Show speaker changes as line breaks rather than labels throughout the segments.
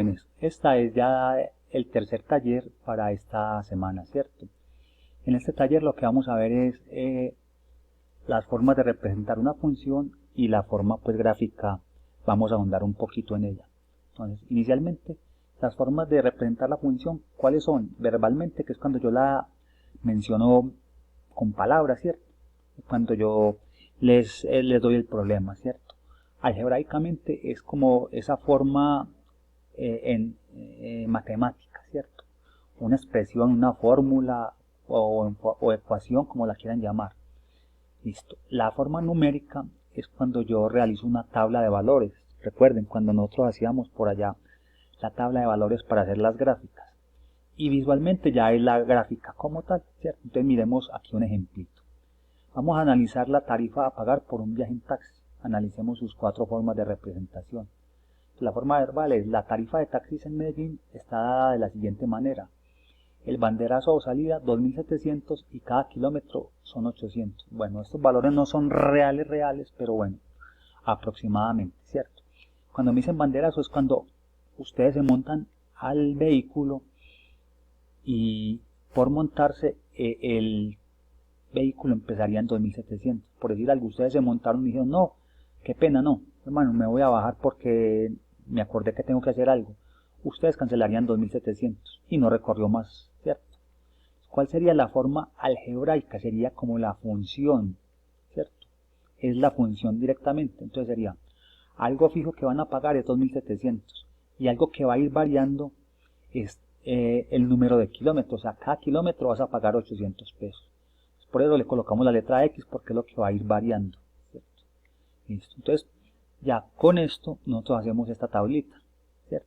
jóvenes, esta es ya el tercer taller para esta semana, ¿cierto? En este taller lo que vamos a ver es las formas de representar una función y la forma pues gráfica, vamos a ahondar un poquito en ella. Entonces, inicialmente, las formas de representar la función, ¿cuáles son? Verbalmente, que es cuando yo la menciono con palabras, ¿cierto? Cuando yo les doy el problema, ¿cierto? Algebraicamente es como esa forma en matemática, ¿cierto? Una expresión, una fórmula o ecuación, como la quieran llamar. Listo. La forma numérica es cuando yo realizo una tabla de valores. Recuerden, cuando nosotros hacíamos por allá la tabla de valores para hacer las gráficas. Y visualmente ya es la gráfica como tal, ¿cierto? Entonces miremos aquí un ejemplito. Vamos a analizar la tarifa a pagar por un viaje en taxi. Analicemos sus 4 formas de representación. La forma verbal es: la tarifa de taxis en Medellín está dada de la siguiente manera. El banderazo o salida 2700 y cada kilómetro son 800. Bueno, estos valores no son reales, pero bueno, aproximadamente, ¿cierto? Cuando me dicen banderazo es cuando ustedes se montan al vehículo y por montarse el vehículo empezaría en 2700. Por decir algo, ustedes se montaron y dijeron: no, qué pena, no, hermano, me voy a bajar porque me acordé que tengo que hacer algo. Ustedes cancelarían 2700 y no recorrió más, ¿cierto? ¿Cuál sería la forma algebraica? Sería como la función, ¿cierto? Es la función directamente. Entonces sería: algo fijo que van a pagar es 2700 y algo que va a ir variando es el número de kilómetros. O sea, cada kilómetro vas a pagar 800 pesos. Por eso le colocamos la letra X, porque es lo que va a ir variando, ¿cierto? Listo. Entonces, ya con esto nosotros hacemos esta tablita, ¿cierto?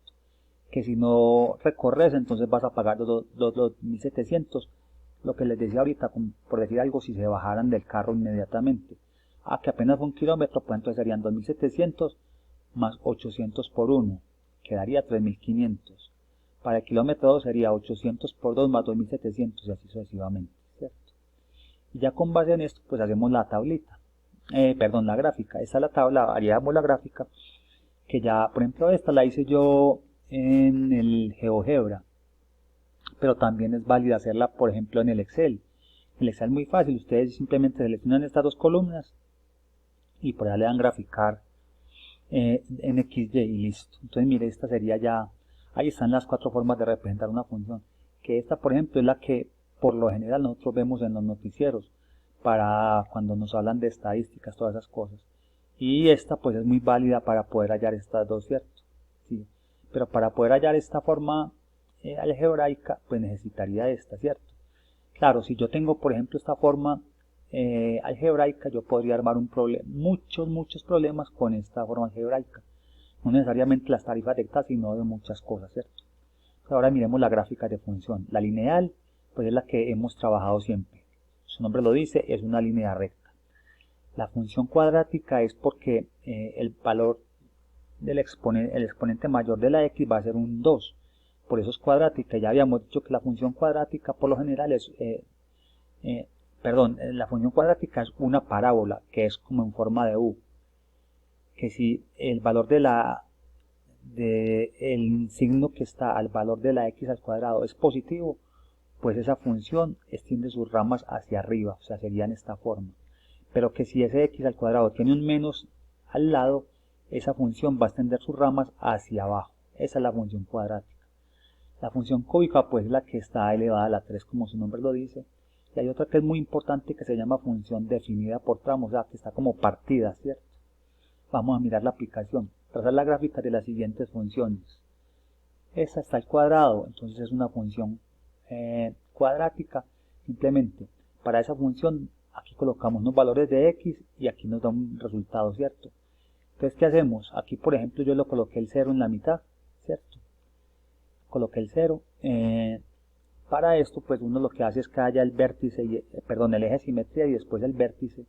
Que si no recorres, entonces vas a pagar los 2700. Lo que les decía ahorita, por decir algo, si se bajaran del carro inmediatamente. Que apenas fue un kilómetro, pues entonces serían 2700 más 800 por 1, quedaría 3500. Para el kilómetro 2 sería 800 por 2 más 2700 y así sucesivamente, ¿cierto? Y ya con base en esto, pues hacemos la tablita, la gráfica. Esta es la tabla, haríamos la gráfica, que ya, por ejemplo, esta la hice yo en el GeoGebra, pero también es válida hacerla, por ejemplo, en el Excel. El Excel es muy fácil, ustedes simplemente seleccionan estas dos columnas y por allá le dan graficar en XY y listo. Entonces mire, esta sería ya, ahí están las 4 formas de representar una función, que esta, por ejemplo, es la que por lo general nosotros vemos en los noticieros para cuando nos hablan de estadísticas, todas esas cosas. Y esta pues es muy válida para poder hallar estas dos, ¿cierto? Sí. Pero para poder hallar esta forma algebraica, pues necesitaría esta, ¿cierto? Claro, si yo tengo, por ejemplo, esta forma algebraica, yo podría armar muchos problemas con esta forma algebraica. No necesariamente las tarifas rectas, sino de muchas cosas, ¿cierto? Ahora miremos la gráfica de función. La lineal, pues es la que hemos trabajado siempre. Su nombre lo dice, es una línea recta. La función cuadrática es porque el valor del exponente mayor de la x va a ser un 2. Por eso es cuadrática. Ya habíamos dicho que la función cuadrática por lo general es... la función cuadrática es una parábola que es como en forma de U. Que si el valor el signo que está al valor de la x al cuadrado es positivo, pues esa función extiende sus ramas hacia arriba, o sea, sería en esta forma. Pero que si ese x al cuadrado tiene un menos al lado, esa función va a extender sus ramas hacia abajo. Esa es la función cuadrática. La función cúbica, pues, es la que está elevada a la 3, como su nombre lo dice. Y hay otra que es muy importante, que se llama función definida por tramos, o sea, que está como partida, ¿cierto? Vamos a mirar la aplicación. Trazar la gráfica de las siguientes funciones. Esta está al cuadrado, entonces es una función cuadrática. Simplemente para esa función aquí colocamos unos valores de x y aquí nos da un resultado, ¿cierto? Entonces, ¿qué hacemos? Aquí, por ejemplo, yo le coloqué el 0 en la mitad, ¿cierto? Coloqué el 0. Para esto, pues uno lo que hace es que haya el vértice, el eje de simetría y después el vértice.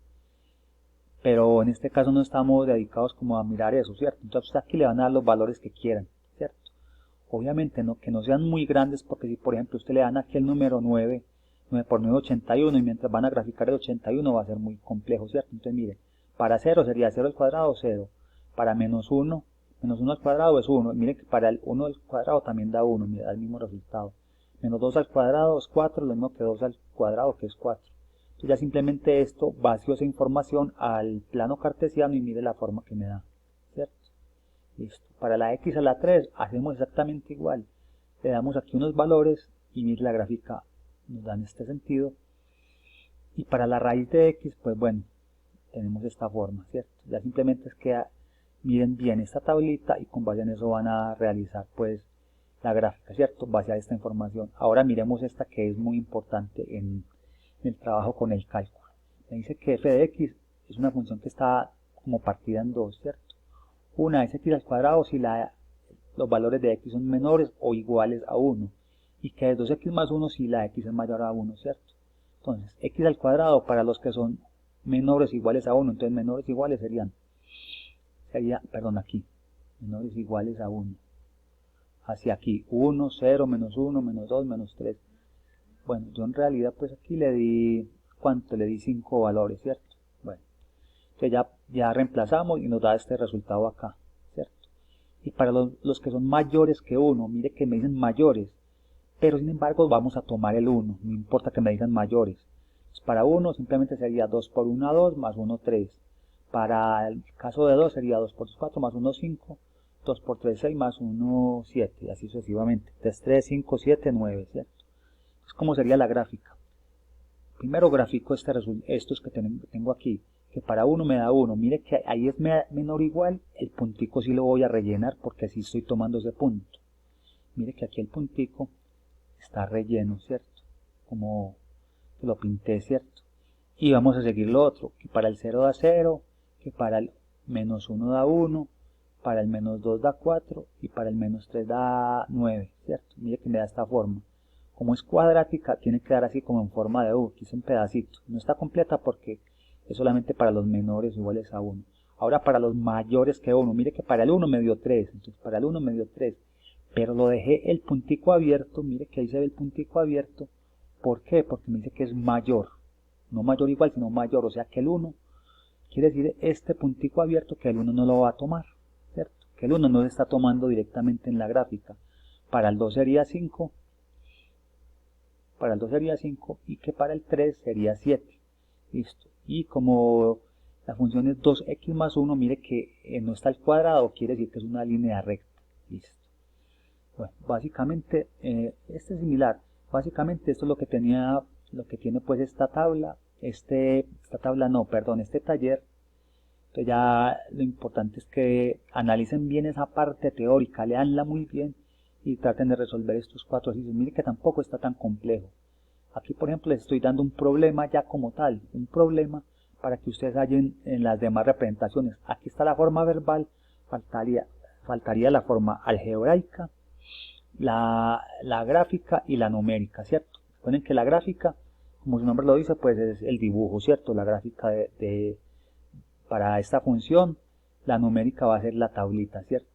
Pero en este caso no estamos dedicados como a mirar eso, ¿cierto? Entonces aquí le van a dar los valores que quieran, ¿cierto? Obviamente no, que no sean muy grandes, porque si por ejemplo usted le dan aquí el número 9 por 9, 81, y mientras van a graficar el 81 va a ser muy complejo, ¿cierto? Entonces mire, para 0 sería 0 al cuadrado, 0. Para menos 1 Menos 1 al cuadrado es 1. Miren que para el 1 al cuadrado también da 1, mira, da el mismo resultado. Menos 2 al cuadrado es 4, lo mismo que 2 al cuadrado, que es 4. Entonces ya simplemente esto vacío esa información al plano cartesiano y mire la forma que me da, ¿cierto? Listo. Para la x a la 3 hacemos exactamente igual. Le damos aquí unos valores y mire la gráfica nos da en este sentido. Y para la raíz de x, pues bueno, tenemos esta forma, ¿cierto? Ya simplemente es que miren bien esta tablita y con base en eso van a realizar pues la gráfica, ¿cierto? Base a esta información. Ahora miremos esta que es muy importante en el trabajo con el cálculo. Me dice que f de x es una función que está como partida en dos, ¿cierto? Una es x al cuadrado si los valores de x son menores o iguales a 1. Y que es 2x más 1 si la x es mayor a 1, ¿cierto? Entonces, x al cuadrado para los que son menores o iguales a 1, entonces menores o iguales perdón, aquí, menores o iguales a 1. Hacia aquí, 1, 0, menos 1, menos 2, menos 3. Bueno, yo en realidad pues aquí le di, ¿cuánto? Le di 5 valores, ¿cierto? Bueno, entonces ya reemplazamos y nos da este resultado acá, ¿cierto? Y para los que son mayores que 1, mire que me dicen mayores, pero sin embargo vamos a tomar el 1, no importa que me digan mayores. Pues para 1 simplemente sería 2 por 1, 2, más 1, 3. Para el caso de 2 sería 2 por 2, 4, más 1, 5. 2 por 3, 6, más 1, 7, y así sucesivamente. 3, 3, 5, 7, 9, ¿cierto? Entonces, ¿cómo sería la gráfica? Primero grafico estos que tengo aquí, que para 1 me da 1. Mire que ahí es menor o igual, el puntico sí lo voy a rellenar porque así estoy tomando ese punto. Mire que aquí el puntico está relleno, ¿cierto? Como que lo pinté, ¿cierto? Y vamos a seguir lo otro, que para el 0 da 0, que para el menos 1 da 1, para el menos 2 da 4 y para el menos 3 da 9, ¿cierto? Mire que me da esta forma. Como es cuadrática, tiene que dar así como en forma de U, aquí es un pedacito. No está completa porque es solamente para los menores iguales a 1. Ahora para los mayores que 1, mire que para el 1 me dio 3, entonces para el 1 me dio 3. Pero lo dejé el puntico abierto, mire que ahí se ve el puntico abierto. ¿Por qué? Porque me dice que es mayor. No mayor igual, sino mayor, o sea que el 1 quiere decir este puntico abierto que el 1 no lo va a tomar, ¿cierto? Que el 1 no se está tomando directamente en la gráfica. Para el 2 sería 5, para el 2 sería 5 y que para el 3 sería 7. Listo. Y como la función es 2x más 1, mire que no está al cuadrado, quiere decir que es una línea recta. Listo. Bueno, básicamente este es similar. Básicamente esto es lo que tiene pues esta tabla, este taller. Entonces ya lo importante es que analicen bien esa parte teórica, leanla muy bien y traten de resolver estos 4 ejercicios. Miren que tampoco está tan complejo. Aquí por ejemplo les estoy dando un problema ya como tal, un problema para que ustedes hallen en las demás representaciones. Aquí está la forma verbal, faltaría la forma algebraica, la gráfica y la numérica, ¿cierto? Recuerden que la gráfica, como su nombre lo dice, pues es el dibujo, ¿cierto? La gráfica para esta función, la numérica va a ser la tablita, ¿cierto?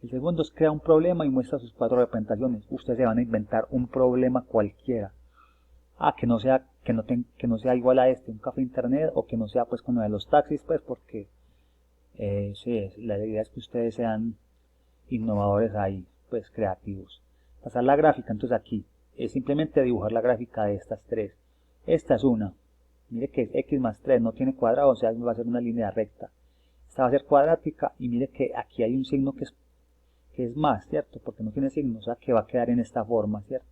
El segundo es crear un problema y muestra sus 4 representaciones. Ustedes se van a inventar un problema cualquiera. Que no sea igual a un café internet, o que no sea pues con lo de los taxis, pues porque sí, la idea es que ustedes sean innovadores ahí, pues creativos. Pasar la gráfica, entonces aquí es simplemente dibujar la gráfica de estas 3. Esta es una, mire que es x más 3, no tiene cuadrado, o sea va a ser una línea recta. Esta va a ser cuadrática y mire que aquí hay un signo que es más, ¿cierto? Porque no tiene signo, o sea que va a quedar en esta forma, ¿cierto?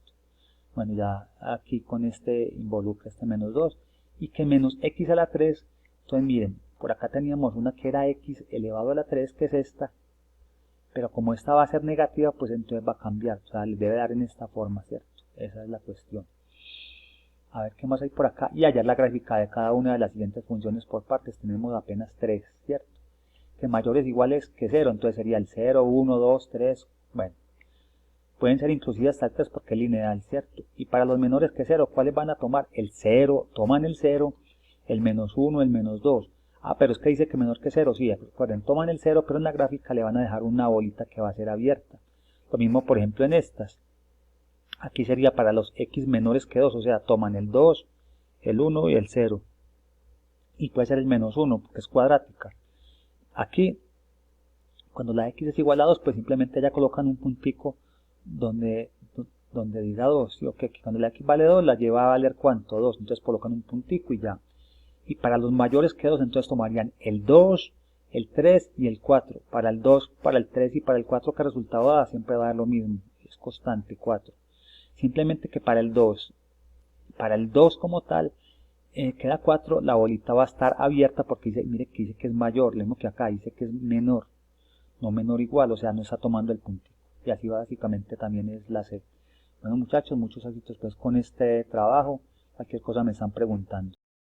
Bueno, ya aquí con este involucra este menos 2 y que menos x a la 3, entonces miren, por acá teníamos una que era x elevado a la 3, que es esta, pero como esta va a ser negativa, pues entonces va a cambiar, o sea, le debe dar en esta forma, ¿cierto? Esa es la cuestión. A ver qué más hay por acá, y hallar la gráfica de cada una de las siguientes funciones por partes. Tenemos apenas 3, ¿cierto? Que mayores iguales que 0, entonces sería el 0, 1, 2, 3, bueno. Pueden ser inclusive hasta el 3 porque es lineal, ¿cierto? Y para los menores que 0, ¿cuáles van a tomar? El 0, toman el 0, el menos 1, el menos 2. Pero es que dice que menor que 0, sí, recuerden, toman el 0, pero en la gráfica le van a dejar una bolita que va a ser abierta. Lo mismo, por ejemplo, en estas. Aquí sería para los x menores que 2, o sea, toman el 2, el 1 y el 0. Y puede ser el menos 1, porque es cuadrática. Aquí Cuando la x es igual a 2, pues simplemente ya colocan un puntico donde diga 2, ¿sí? Que cuando la x vale 2, la lleva a valer ¿cuánto? 2, entonces colocan un puntico y ya. Y para los mayores que 2, entonces tomarían el 2, el 3 y el 4. Para el 2, para el 3 y para el 4, ¿qué resultado da? Siempre va a dar lo mismo, es constante, 4. Simplemente que para el 2 como tal, queda 4, la bolita va a estar abierta porque dice, mire que dice que es mayor, lo mismo que acá, dice que es menor, no menor igual, o sea, no está tomando el puntico. Y así básicamente también es la C. Bueno muchachos, muchos éxitos pues con este trabajo, cualquier cosa me están preguntando.